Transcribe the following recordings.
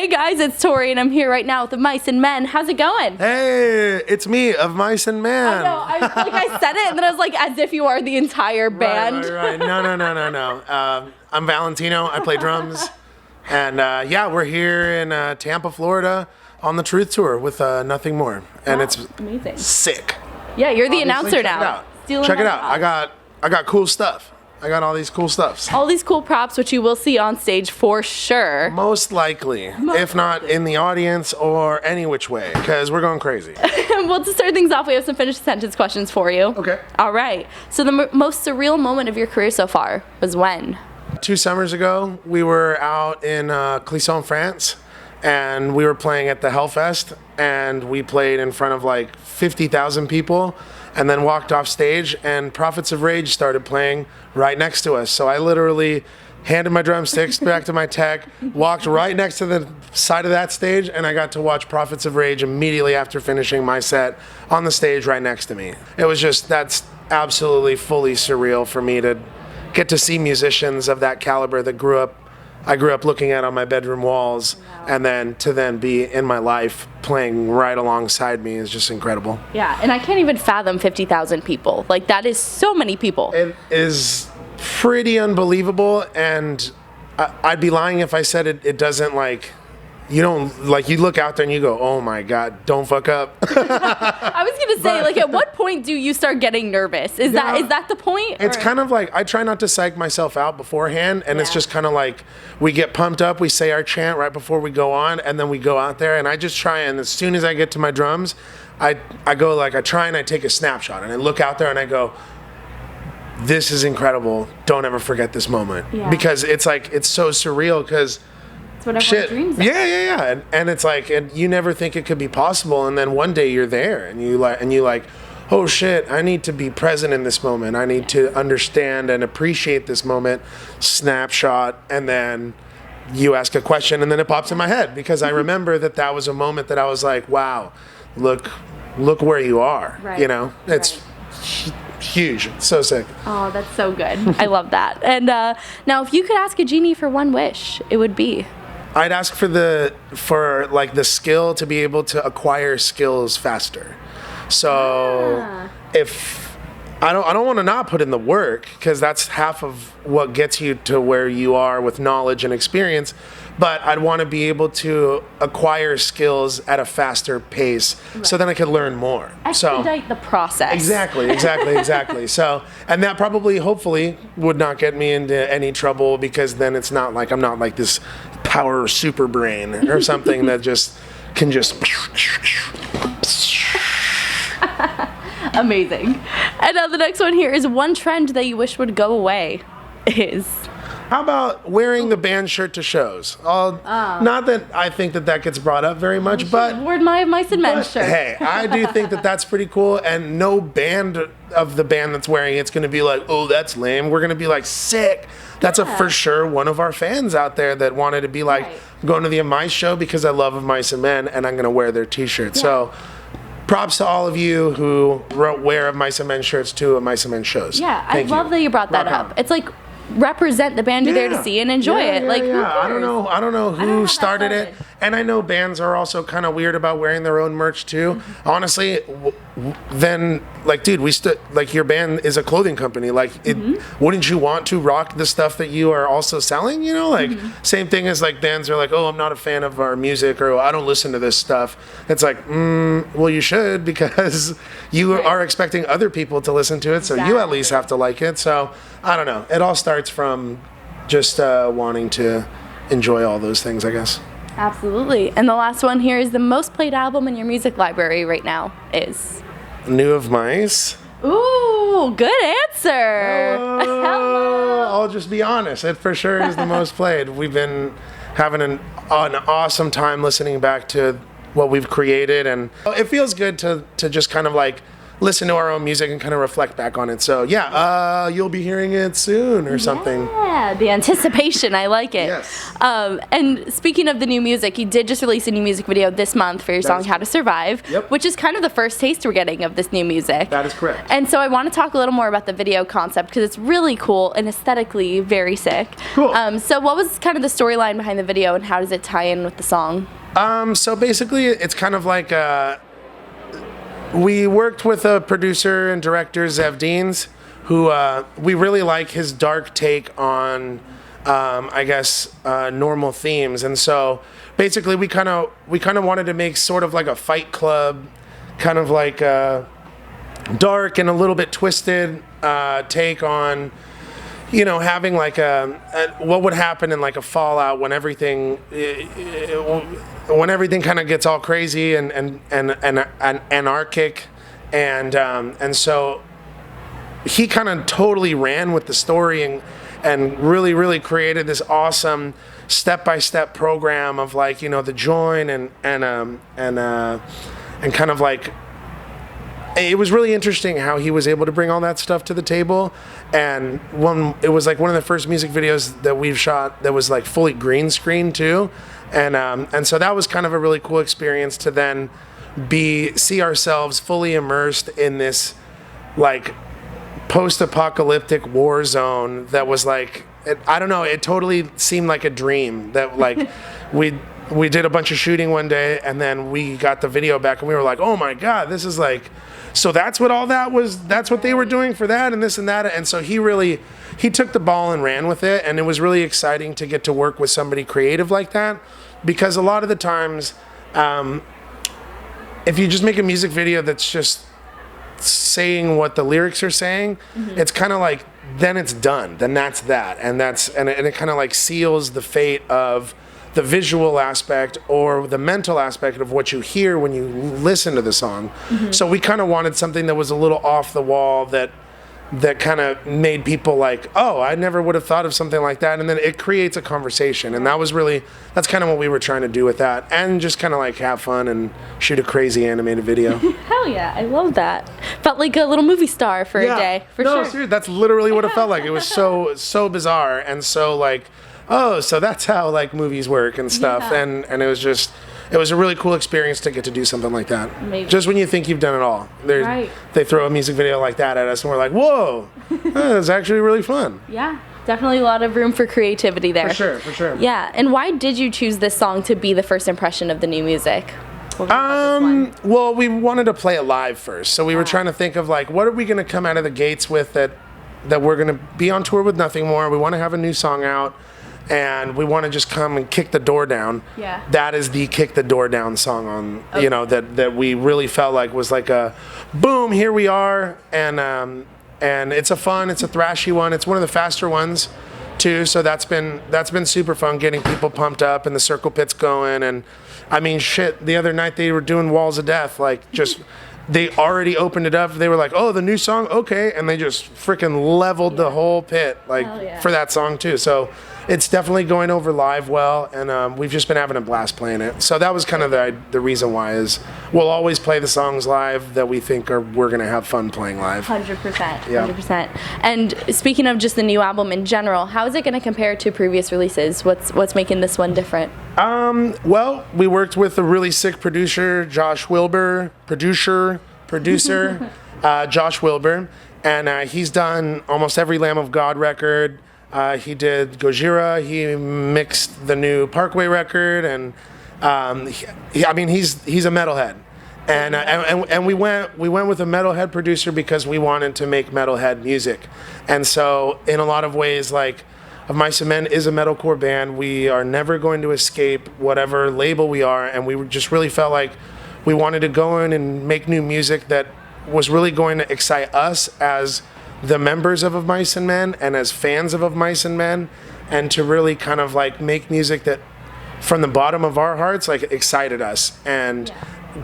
Hey guys, it's Tori, and I'm here right now with the Mice and Men. How's it going? Hey, it's me, of Mice and Men. I know, I said it, and then I was like, as if you are the entire band. Right. No. I'm Valentino. I play drums. And we're here in Tampa, Florida on the Truth Tour with Nothing More. And Wow, it's amazing. Sick. Yeah, you're the Obviously, announcer now. Check it out. I got cool stuff. I got all these cool stuffs. All these cool props, which you will see on stage for sure. Most likely, if not in the audience or any which way, because we're going crazy. Well, to start things off, we have some finished sentence questions for you. Okay. All right. So the most surreal moment of your career so far was when? 2 summers ago, we were out in Clisson, France, and we were playing at the Hellfest, and we played in front of like 50,000 people, and then walked off stage, and Prophets of Rage started playing right next to us. So I literally handed my drumsticks back to my tech, walked right next to the side of that stage, and I got to watch Prophets of Rage immediately after finishing my set on the stage right next to me. It was just, that's absolutely fully surreal for me to get to see musicians of that caliber that I grew up looking at on my bedroom walls, and then to be in my life playing right alongside me is just incredible. Yeah, and I can't even fathom 50,000 people. Like, that is so many people. It is pretty unbelievable, and I'd be lying if I said it doesn't, like, you don't, like, you look out there and you go, oh my God, don't fuck up. I was gonna say, like, at what point do you start getting nervous? Is that the point? It's kind of like, I try not to psych myself out beforehand, and it's just kind of like, we get pumped up, we say our chant right before we go on, and then we go out there, and I just try, and as soon as I get to my drums, I go like, I try and I take a snapshot, and I look out there and I go, this is incredible, don't ever forget this moment. Yeah. Like, it's so surreal, because it's what everyone dreams of. Yeah. And it's like, and you never think it could be possible, and then one day you're there, and you like, oh shit, I need to be present in this moment. I need to understand and appreciate this moment. Snapshot, and then you ask a question, and then it pops in my head, because I remember that was a moment that I was like, wow, look where you are. Right. You know, it's huge. It's so sick. Oh, that's so good. I love that. And now, if you could ask a genie for one wish, it would be? I'd ask for the skill to be able to acquire skills faster. So if I don't want to not put in the work, because that's half of what gets you to where you are with knowledge and experience, but I'd want to be able to acquire skills at a faster pace, so then I could learn more. Expedite the process. Exactly. So, and that probably, hopefully, would not get me into any trouble, because then it's not like I'm not like this power super brain or something that just can just. Amazing. And now the next one here is one trend that you wish would go away is. How about wearing the band shirt to shows? Not that I think that gets brought up very much, but wore my Mice and Men shirt. Hey, I do think that's pretty cool, and no band of the band that's wearing it's going to be like, oh, that's lame. We're going to be like, sick. That's for sure one of our fans out there that wanted to be like, going to the Mice show because I love Mice and Men, and I'm going to wear their t-shirt. Yeah. So props to all of you who wear Mice and Men shirts to Mice and Men shows. Yeah, I love that you brought that up. It's like, represent the band you're there to see and enjoy it. Like, who cares? I don't know who started it, and I know bands are also kind of weird about wearing their own merch too. Mm-hmm. Honestly, then like, dude, like, your band is a clothing company. Like, wouldn't you want to rock the stuff that you are also selling? You know, like same thing as like bands are like, oh, I'm not a fan of our music, or I don't listen to this stuff. It's like, well, you should, because you are expecting other people to listen to it, so you at least have to like it. So I don't know. It all starts from just wanting to enjoy all those things, I guess. Absolutely. And the last one here is the most played album in your music library right now is? New of Mice. Ooh, good answer. Hello. I'll just be honest. It for sure is the most played. We've been having an awesome time listening back to what we've created, and it feels good to just kind of like listen to our own music and kind of reflect back on it. So yeah, you'll be hearing it soon or something. Yeah, the anticipation, I like it. Yes. And speaking of the new music, you did just release a new music video this month for your song How to Survive, which is kind of the first taste we're getting of this new music. That is correct. And so I want to talk a little more about the video concept because it's really cool and aesthetically very sick. Cool. So what was kind of the storyline behind the video and how does it tie in with the song? So basically it's kind of like we worked with a producer and director, Zev Deans, who we really like his dark take on, I guess, normal themes. And so basically we kind of wanted to make sort of like a Fight Club, kind of like dark and a little bit twisted take on, you know, having like what would happen in like a fallout when everything kind of gets all crazy and anarchic, and so he kind of totally ran with the story and really created this awesome step-by-step program of like, you know, the join and kind of like. It was really interesting how he was able to bring all that stuff to the table, and it was like one of the first music videos that we've shot that was like fully green screen too, and so that was kind of a really cool experience to then see ourselves fully immersed in this like post-apocalyptic war zone that was like, I don't know, it totally seemed like a dream that like we did a bunch of shooting one day and then we got the video back and we were like, oh my God, this is like, so that's what all that was, that's what they were doing for that and this and that. And so he took the ball and ran with it, and it was really exciting to get to work with somebody creative like that, because a lot of the times, if you just make a music video that's just saying what the lyrics are saying, it's kind of like, then it's done, then that's that, and it kind of like seals the fate of the visual aspect or the mental aspect of what you hear when you listen to the song. So we kind of wanted something that was a little off the wall, that kind of made people like, oh, I never would have thought of something like that, and then it creates a conversation, and that's kind of what we were trying to do with that, and just kind of like have fun and shoot a crazy animated video. Hell yeah, I love that. Felt like a little movie star for a day, for sure. Seriously, that's literally what it felt like. It was so bizarre and so like, oh, so that's how like movies work and stuff. And it was a really cool experience to get to do something like that. Amazing. Just when you think you've done it all, they throw a music video like that at us and we're like, whoa, it's actually really fun. Yeah, definitely a lot of room for creativity there. For sure. Yeah, and why did you choose this song to be the first impression of the new music? Well, we wanted to play it live first, so we were trying to think of like, what are we going to come out of the gates with that we're going to be on tour with Nothing More. We want to have a new song out, and we want to just come and kick the door down. Yeah. That is the kick the door down song on, you know, that we really felt like was like a boom, here we are, and it's a thrashy one. It's one of the faster ones too, so that's been super fun, getting people pumped up and the circle pits going. And I mean, shit, the other night they were doing Walls of Death, like just they already opened it up. They were like, oh, the new song, okay, and they just freaking leveled the whole pit like for that song too. So it's definitely going over live well, and we've just been having a blast playing it. So that was kind of the reason why is we'll always play the songs live that we think we're gonna have fun playing live. 100%. 100%. And speaking of just the new album in general, how is it gonna compare to previous releases? What's making this one different? Well, we worked with a really sick producer, Josh Wilbur, producer, Josh Wilbur, and he's done almost every Lamb of God record. He did Gojira. He mixed the new Parkway record, and he's a metalhead, and we went with a metalhead producer because we wanted to make metalhead music, and so in a lot of ways, like, Of Mice and Men is a metalcore band. We are never going to escape whatever label we are, and we just really felt like we wanted to go in and make new music that was really going to excite us as the members of Mice and Men and as fans of Mice and Men, and to really kind of like make music that from the bottom of our hearts like excited us and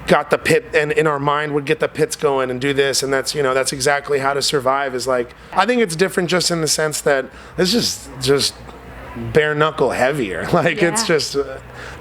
got the pit, and in our mind would get the pits going and do this. And that's, you know, that's exactly How to Survive is like. I think it's different just in the sense that it's just bare knuckle heavier. Like it's just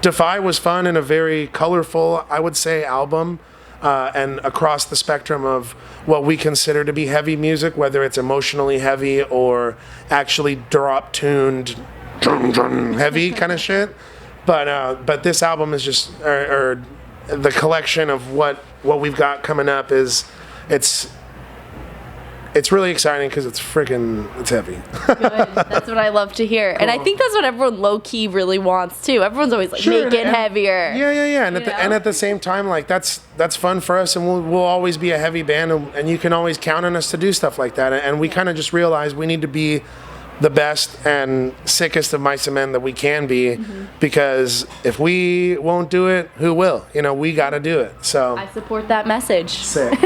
Defy was fun and a very colorful, I would say, album. and across the spectrum of what we consider to be heavy music, whether it's emotionally heavy or actually drop-tuned, heavy kind of shit. But this album is just, or the collection of what we've got coming up is, it's really exciting because it's heavy. Good. That's what I love to hear. Cool. And I think that's what everyone low-key really wants, too. Everyone's always like, make it heavier. Yeah. And at the same time, like, that's fun for us, and we'll always be a heavy band, and you can always count on us to do stuff like that. And we kind of just realized we need to be the best and sickest of mice and men that we can be, because if we won't do it, who will? You know, we got to do it. So I support that message. Sick.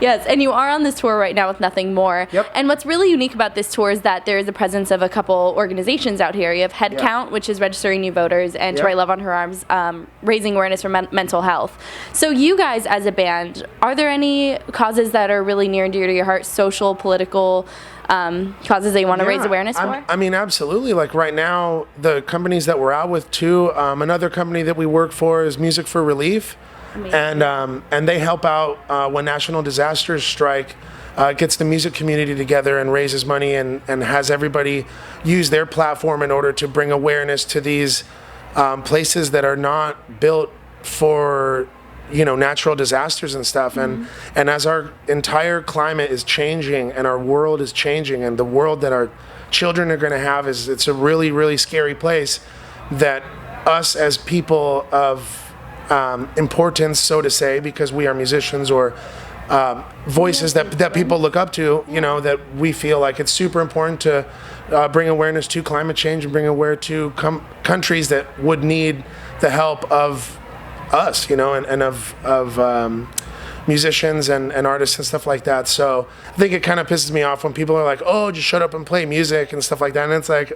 Yes, and you are on this tour right now with Nothing More. Yep. And what's really unique about this tour is that there is a presence of a couple organizations out here. You have Head Count, which is registering new voters, and Tori Love on Her Arms, raising awareness for mental health. So you guys as a band, are there any causes that are really near and dear to your heart, social, political, causes that you want to raise awareness for? I mean, absolutely. Like right now, the companies that we're out with too, another company that we work for is Music for Relief. Amazing. And they help out when national disasters strike, gets the music community together and raises money and has everybody use their platform in order to bring awareness to these places that are not built for, you know, natural disasters and stuff. And as our entire climate is changing and our world is changing and the world that our children are going to have it's a really, really scary place, that us as people of importance, so to say, because we are musicians or voices that people look up to, you know, that we feel like it's super important to bring awareness to climate change and bring awareness to countries that would need the help of us, you know, and of musicians and artists and stuff like that. So I think it kind of pisses me off when people are like, oh, just shut up and play music and stuff like that. And it's like,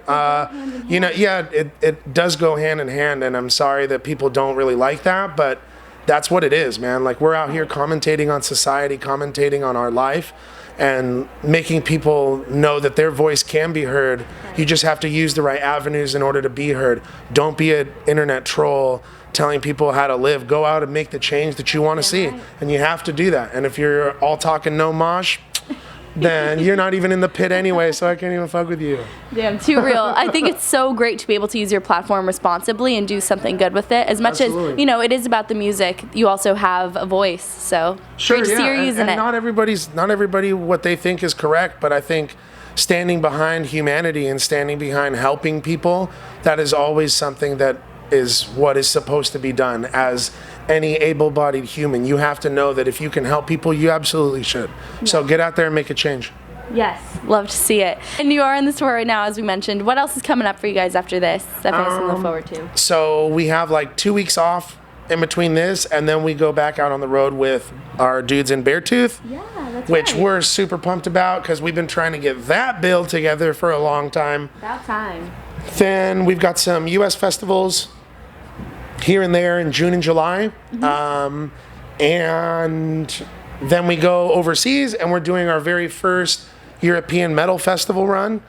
you know, yeah, it does go hand in hand, and I'm sorry that people don't really like that, but that's what it is, man. Like, we're out here commentating on society, commentating on our life, and making people know that their voice can be heard. You just have to use the right avenues in order to be heard. Don't be an internet troll telling people how to live. Go out and make the change that you want to see. Right. And you have to do that. And if you're all talking no mosh, then you're not even in the pit anyway, so I can't even fuck with you. Damn, too real. I think it's so great to be able to use your platform responsibly and do something good with it. As much as, you know, it is about the music, you also have a voice. So great to see you're using it. Not everybody what they think is correct, but I think standing behind humanity and standing behind helping people, that is always something that is what is supposed to be done. As any able-bodied human, you have to know that if you can help people, you absolutely should. Yeah. So get out there and make a change. Yes, love to see it. And you are on the tour right now, as we mentioned. What else is coming up for you guys after this that I can look forward to? So we have like 2 weeks off in between this, and then we go back out on the road with our dudes in Beartooth, which we're super pumped about because we've been trying to get that bill together for a long time. About time. Then we've got some U.S. festivals here and there in June and July. And then we go overseas, and we're doing our very first European metal festival run,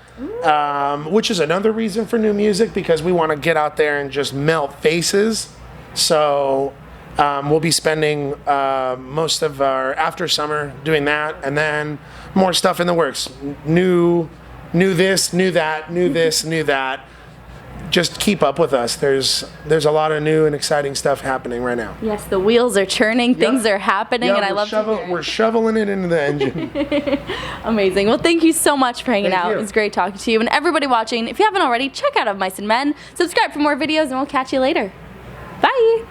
which is another reason for new music, because we want to get out there and just melt faces. So we'll be spending most of our after summer doing that, and then more stuff in the works. New this, new that, new this, new that. Just keep up with us. There's a lot of new and exciting stuff happening right now. Yes, the wheels are churning, things are happening, and I love to hear it. We're shoveling it into the engine. Amazing. Well, thank you so much for hanging out. It was great talking to you. And everybody watching, if you haven't already, check out Of Mice and Men. Subscribe for more videos, and we'll catch you later. Bye.